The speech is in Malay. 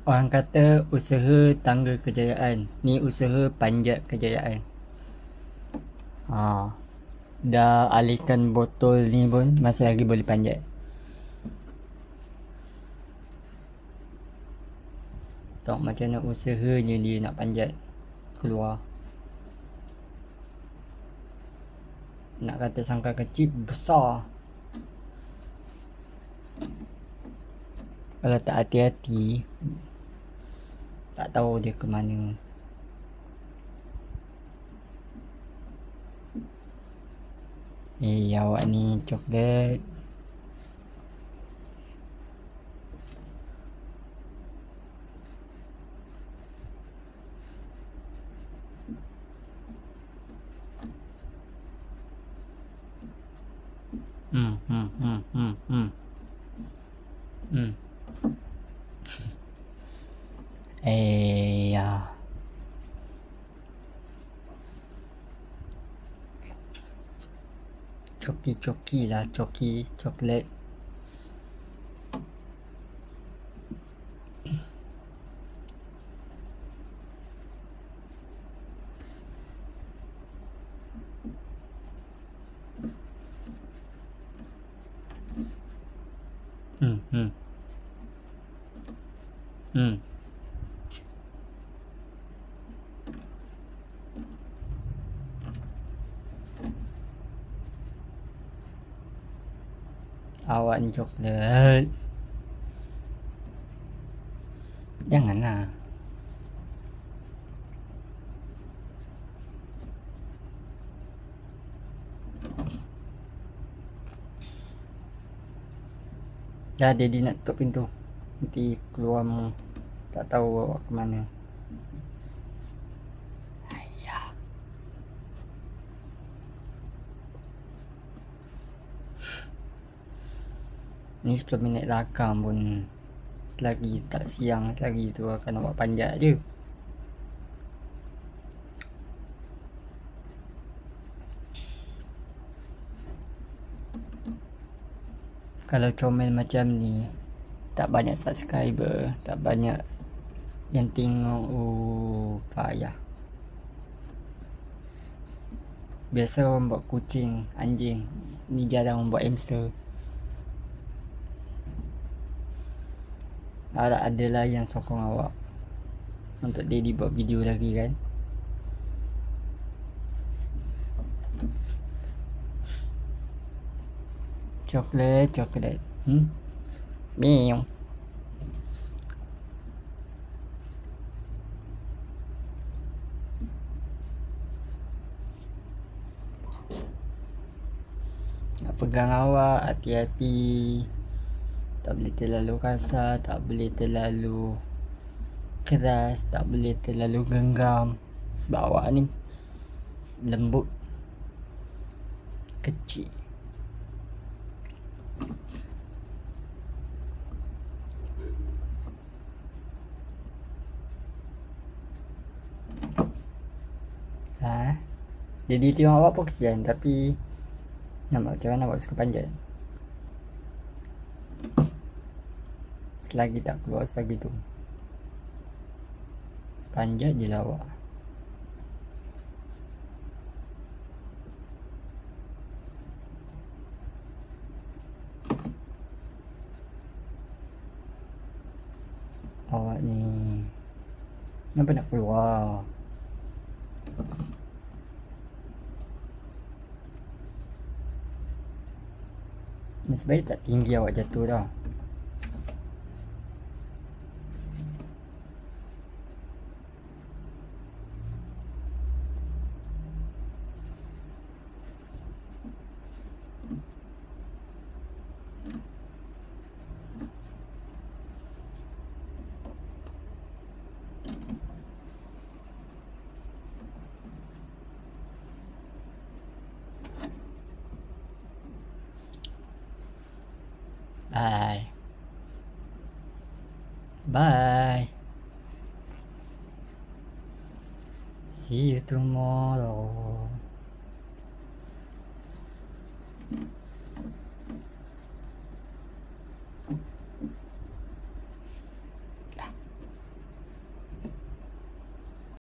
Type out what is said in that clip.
Orang kata usaha tangga kejayaan, ni usaha panjat kejayaan. Dah alihkan botol ni pun masih lagi boleh panjat. Tengok macam mana usahanya dia nak panjat keluar. Nak kata sangkar kecil, besar. Kalau tak hati-hati, tak tahu dia ke mana. Awak ni coklat. Coki lah, coki coklat. Awak ni coklat. Janganlah. Dah Daddy nak tutup pintu. Nanti keluar mu. Tak tahu awak ke mana. Ni 10 minit rakam pun selagi tak siang, selagi tu akan awak panjat je. Kalau comel macam ni, tak banyak subscriber, tak banyak yang tengok. Payah. Biasa orang buat kucing, anjing. Ni jarang orang buat hamster. Adalah yang sokong awak untuk Daddy buat video lagi kan. Coklat. Meow. Nak pegang awak, hati-hati. Tak boleh terlalu kasar, tak boleh terlalu keras, tak boleh terlalu genggam. Sebab awak ni lembut, kecil. Jadi tengok awak pun kesian, tapi nampak macam mana awak suka panjat. Selagi tak keluar selagi tu, panjat je lah awak. Awak ni kenapa nak keluar? Nasib baik tak tinggi awak jatuh dah. Bye. See you tomorrow.